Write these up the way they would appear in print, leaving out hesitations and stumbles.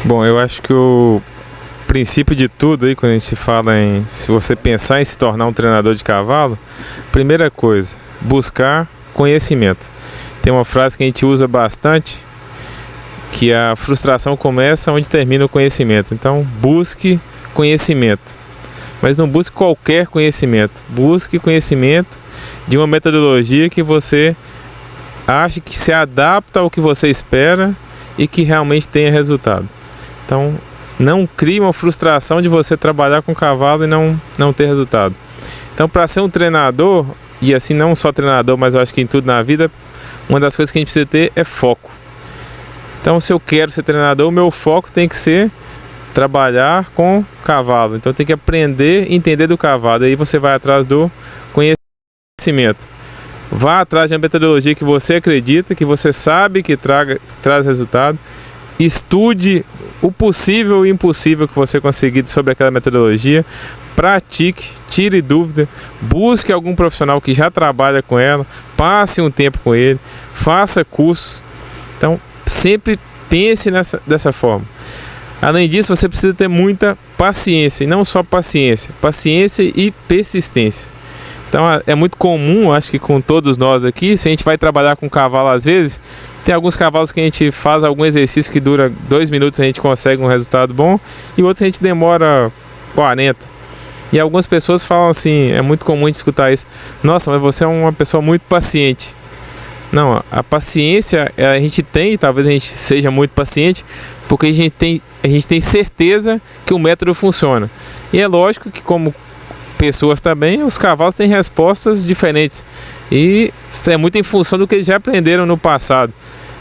Bom, eu acho que o princípio de tudo aí, quando a gente fala se você pensar em se tornar um treinador de cavalo, primeira coisa, buscar conhecimento. Tem uma frase que a gente usa bastante, que a frustração começa onde termina o conhecimento. Então, busque conhecimento. Mas não busque qualquer conhecimento. Busque conhecimento de uma metodologia que você ache que se adapta ao que você espera e que realmente tenha resultado. Então, não crie uma frustração de você trabalhar com cavalo e não ter resultado. Então, para ser um treinador, e assim não só treinador, mas eu acho que em tudo na vida, uma das coisas que a gente precisa ter é foco. Então, se eu quero ser treinador, o meu foco tem que ser trabalhar com cavalo. Então, tem que aprender e entender do cavalo. Aí você vai atrás do conhecimento. Vá atrás de uma metodologia que você acredita, que você sabe que traz resultado. Estude o possível e impossível que você conseguir sobre aquela metodologia. Pratique, tire dúvida, busque algum profissional que já trabalha com ela, passe um tempo com ele, faça cursos. Então, sempre pense dessa forma. Além disso, você precisa ter muita paciência, e não só paciência e persistência. Então, é muito comum, acho que com todos nós aqui, se a gente vai trabalhar com cavalo às vezes, tem alguns cavalos que a gente faz algum exercício que dura 2 minutos, a gente consegue um resultado bom, e outros a gente demora 40. E algumas pessoas falam assim, é muito comum a gente escutar isso: nossa, mas você é uma pessoa muito paciente. Não, a paciência a gente tem, talvez a gente seja muito paciente, porque a gente tem certeza que o método funciona. E é lógico que, como pessoas também, os cavalos têm respostas diferentes. E isso é muito em função do que eles já aprenderam no passado.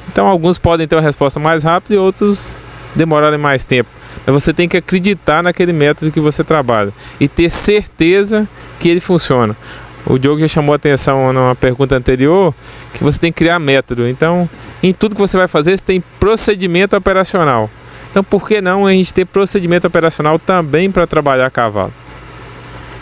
Então, alguns podem ter uma resposta mais rápida e outros demorarem mais tempo. Mas você tem que acreditar naquele método que você trabalha e ter certeza que ele funciona. O Diogo já chamou a atenção numa pergunta anterior que você tem que criar método. Então, em tudo que você vai fazer, você tem procedimento operacional. Então, por que não a gente ter procedimento operacional também para trabalhar cavalo?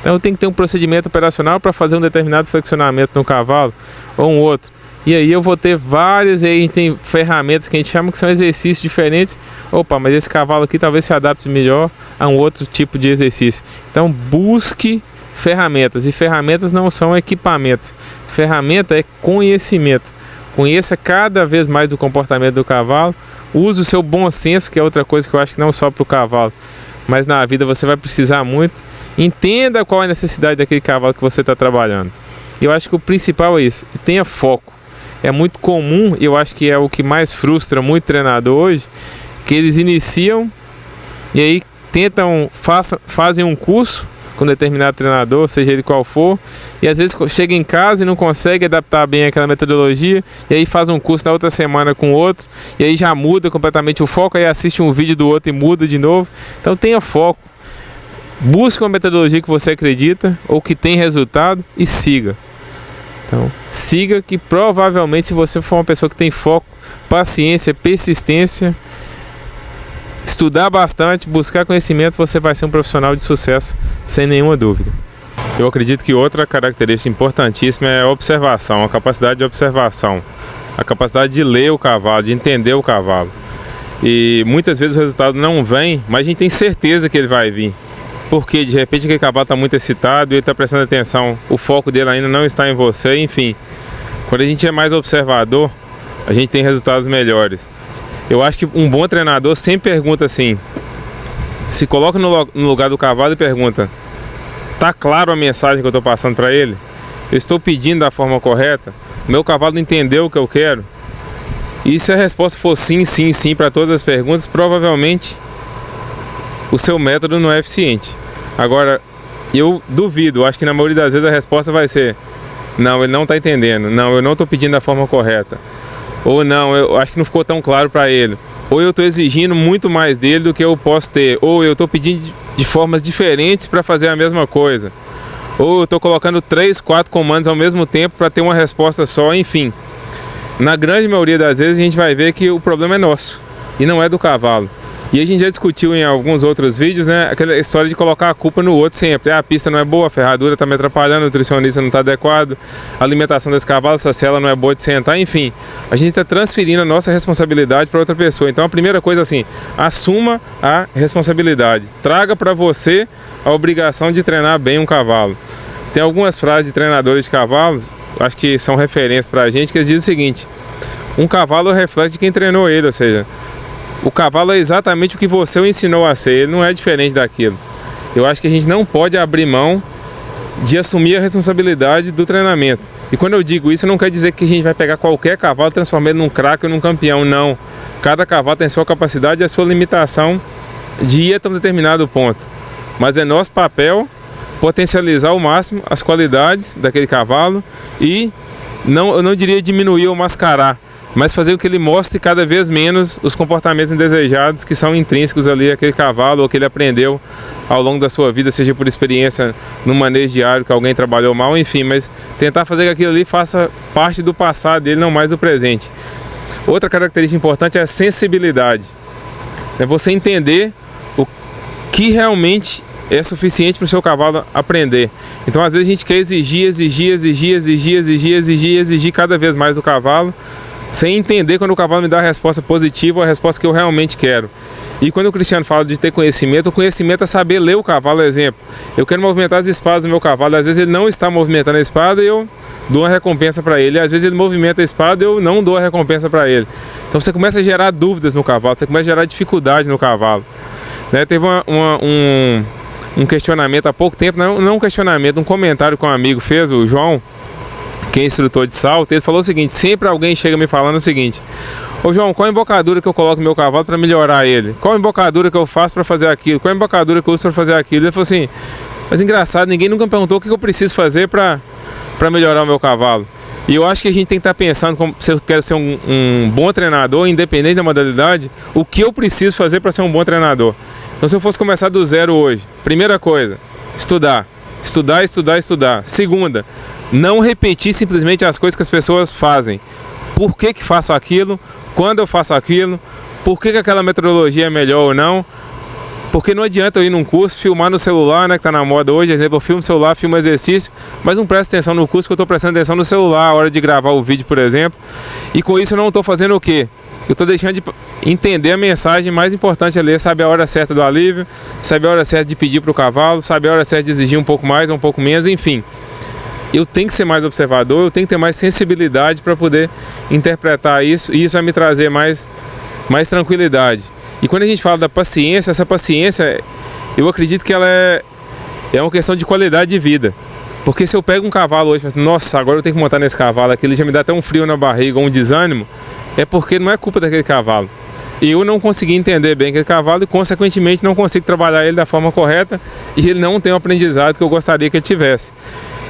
Então, tem que ter um procedimento operacional para fazer um determinado flexionamento no cavalo ou um outro. E aí eu vou ter várias, e aí a gente tem ferramentas que a gente chama que são exercícios diferentes. Opa, mas esse cavalo aqui talvez se adapte melhor a um outro tipo de exercício. Então, busque ferramentas, e ferramentas não são equipamentos. Ferramenta é conhecimento. Conheça cada vez mais do comportamento do cavalo. Use o seu bom senso, que é outra coisa que eu acho que não só para o cavalo, mas na vida você vai precisar muito. Entenda qual é a necessidade daquele cavalo que você está trabalhando. Eu acho que o principal é isso. Tenha foco. É muito comum, e eu acho que é o que mais frustra muito treinador hoje, que eles iniciam e aí fazem um curso com determinado treinador, seja ele qual for, e às vezes chega em casa e não consegue adaptar bem aquela metodologia, e aí faz um curso na outra semana com outro, e aí já muda completamente o foco, aí assiste um vídeo do outro e muda de novo. Então tenha foco, busque uma metodologia que você acredita ou que tem resultado e siga. Então, siga, que provavelmente, se você for uma pessoa que tem foco, paciência, persistência, estudar bastante, buscar conhecimento, você vai ser um profissional de sucesso, sem nenhuma dúvida. Eu acredito que outra característica importantíssima é a observação, a capacidade de observação, a capacidade de ler o cavalo, de entender o cavalo. E muitas vezes o resultado não vem, mas a gente tem certeza que ele vai vir. Porque de repente aquele cavalo está muito excitado e ele está prestando atenção, o foco dele ainda não está em você, enfim. Quando a gente é mais observador, a gente tem resultados melhores. Eu acho que um bom treinador sempre pergunta assim, se coloca no lugar do cavalo e pergunta: tá claro a mensagem que eu estou passando para ele? Eu estou pedindo da forma correta? Meu cavalo não entendeu o que eu quero? E se a resposta for sim, sim, sim para todas as perguntas, provavelmente o seu método não é eficiente. Agora, eu duvido, acho que na maioria das vezes a resposta vai ser: não, ele não está entendendo, não, eu não estou pedindo da forma correta, ou não, eu acho que não ficou tão claro para ele, ou eu estou exigindo muito mais dele do que eu posso ter, ou eu estou pedindo de formas diferentes para fazer a mesma coisa, ou eu estou colocando 3, 4 comandos ao mesmo tempo para ter uma resposta só, enfim. Na grande maioria das vezes a gente vai ver que o problema é nosso e não é do cavalo. E a gente já discutiu em alguns outros vídeos, né, aquela história de colocar a culpa no outro sempre. A pista não é boa, a ferradura está me atrapalhando, o nutricionista não está adequado, a alimentação desse cavalo, essa sela não é boa de sentar, enfim. A gente está transferindo a nossa responsabilidade para outra pessoa. Então a primeira coisa assim, assuma a responsabilidade. Traga para você a obrigação de treinar bem um cavalo. Tem algumas frases de treinadores de cavalos, acho que são referências para a gente, que eles dizem o seguinte: um cavalo reflete quem treinou ele, ou seja, o cavalo é exatamente o que você o ensinou a ser, ele não é diferente daquilo. Eu acho que a gente não pode abrir mão de assumir a responsabilidade do treinamento. E quando eu digo isso, não quer dizer que a gente vai pegar qualquer cavalo e transformar ele num craque ou num campeão, não. Cada cavalo tem sua capacidade e a sua limitação de ir até um determinado ponto. Mas é nosso papel potencializar ao máximo as qualidades daquele cavalo e eu não diria diminuir ou mascarar, mas fazer com que ele mostre cada vez menos os comportamentos indesejados que são intrínsecos ali àquele cavalo ou que ele aprendeu ao longo da sua vida, seja por experiência no manejo diário, que alguém trabalhou mal, enfim, mas tentar fazer que aquilo ali faça parte do passado dele, não mais do presente. Outra característica importante é a sensibilidade. É você entender o que realmente é suficiente para o seu cavalo aprender. Então, às vezes a gente quer exigir cada vez mais do cavalo, sem entender quando o cavalo me dá a resposta positiva ou a resposta que eu realmente quero. E quando o Cristiano fala de ter conhecimento, o conhecimento é saber ler o cavalo, exemplo. Eu quero movimentar as espadas do meu cavalo, às vezes ele não está movimentando a espada e eu dou uma recompensa para ele. Às vezes ele movimenta a espada e eu não dou a recompensa para ele. Então você começa a gerar dúvidas no cavalo, você começa a gerar dificuldade no cavalo. Né? Teve um questionamento há pouco tempo, não um questionamento, um comentário que um amigo fez, o João, que é instrutor de salto. Ele falou o seguinte: sempre alguém chega me falando o seguinte: ô João, qual a embocadura que eu coloco no meu cavalo para melhorar ele? Qual a embocadura que eu faço para fazer aquilo? Qual a embocadura que eu uso para fazer aquilo? Ele falou assim: mas engraçado, ninguém nunca me perguntou o que eu preciso fazer para melhorar o meu cavalo. E eu acho que a gente tem que estar pensando, como, se eu quero ser um bom treinador, independente da modalidade, o que eu preciso fazer para ser um bom treinador. Então, se eu fosse começar do zero hoje, primeira coisa, estudar. Segunda, não repetir simplesmente as coisas que as pessoas fazem. Por que faço aquilo? Quando eu faço aquilo? Por que aquela metodologia é melhor ou não? Porque não adianta eu ir num curso, filmar no celular, né, que está na moda hoje, exemplo, eu filmo no celular, filmo exercício, mas não presto atenção no curso, que eu estou prestando atenção no celular, a hora de gravar o vídeo, por exemplo. E com isso eu não estou fazendo o quê? Eu estou deixando de entender a mensagem mais importante ali, saber a hora certa do alívio, saber a hora certa de pedir para o cavalo, saber a hora certa de exigir um pouco mais ou um pouco menos, enfim. Eu tenho que ser mais observador, eu tenho que ter mais sensibilidade para poder interpretar isso, e isso vai me trazer mais tranquilidade. E quando a gente fala da paciência, essa paciência, eu acredito que ela é uma questão de qualidade de vida. Porque se eu pego um cavalo hoje e falo assim, nossa, agora eu tenho que montar nesse cavalo, aquele já me dá até um frio na barriga, um desânimo, é porque não é culpa daquele cavalo. Eu não consegui entender bem aquele cavalo e, consequentemente, não consigo trabalhar ele da forma correta e ele não tem o aprendizado que eu gostaria que ele tivesse.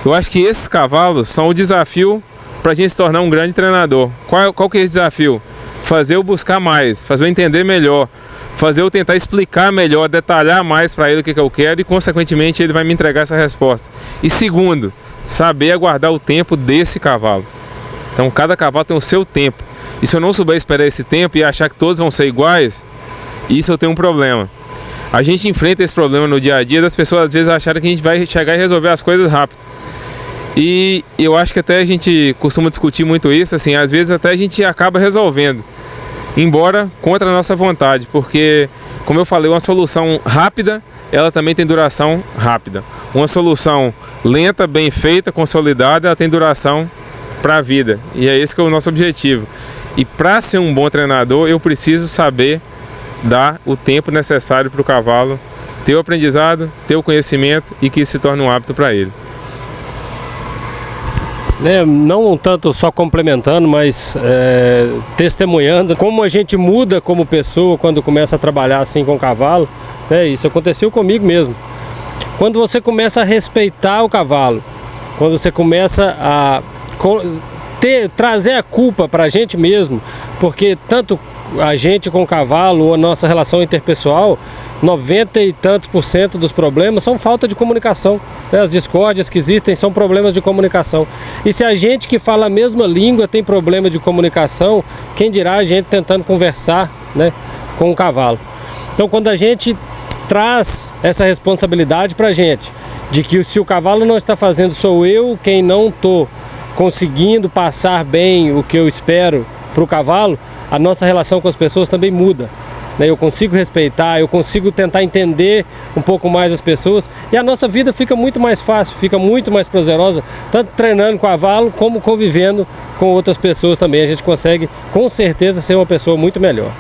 Eu acho que esses cavalos são o desafio para a gente se tornar um grande treinador. Qual que é esse desafio? Fazer eu buscar mais, fazer eu entender melhor, fazer eu tentar explicar melhor, detalhar mais para ele o que eu quero e, consequentemente, ele vai me entregar essa resposta. E segundo, saber aguardar o tempo desse cavalo. Então, cada cavalo tem o seu tempo. E se eu não souber esperar esse tempo e achar que todos vão ser iguais, isso eu tenho um problema. A gente enfrenta esse problema no dia a dia das pessoas às vezes acharem que a gente vai chegar e resolver as coisas rápido. E eu acho que até a gente costuma discutir muito isso, assim, às vezes até a gente acaba resolvendo, embora contra a nossa vontade, porque, como eu falei, uma solução rápida, ela também tem duração rápida. Uma solução lenta, bem feita, consolidada, ela tem duração para a vida. E é esse que é o nosso objetivo. E para ser um bom treinador, eu preciso saber dar o tempo necessário para o cavalo ter o aprendizado, ter o conhecimento e que isso se torne um hábito para ele. Não tanto só complementando, mas testemunhando como a gente muda como pessoa quando começa a trabalhar assim com o cavalo. Isso aconteceu comigo mesmo. Quando você começa a respeitar o cavalo, quando você começa a trazer a culpa para a gente mesmo, porque tanto a gente com o cavalo ou a nossa relação interpessoal, 90 e tantos % dos problemas são falta de comunicação. As discórdias que existem são problemas de comunicação. E se a gente que fala a mesma língua tem problema de comunicação, quem dirá a gente tentando conversar, né, com o cavalo. Então quando a gente traz essa responsabilidade para a gente, de que se o cavalo não está fazendo, sou eu quem não estou conseguindo passar bem o que eu espero para o cavalo, a nossa relação com as pessoas também muda. Eu consigo respeitar, eu consigo tentar entender um pouco mais as pessoas e a nossa vida fica muito mais fácil, fica muito mais prazerosa, tanto treinando cavalo como convivendo com outras pessoas também. A gente consegue com certeza ser uma pessoa muito melhor.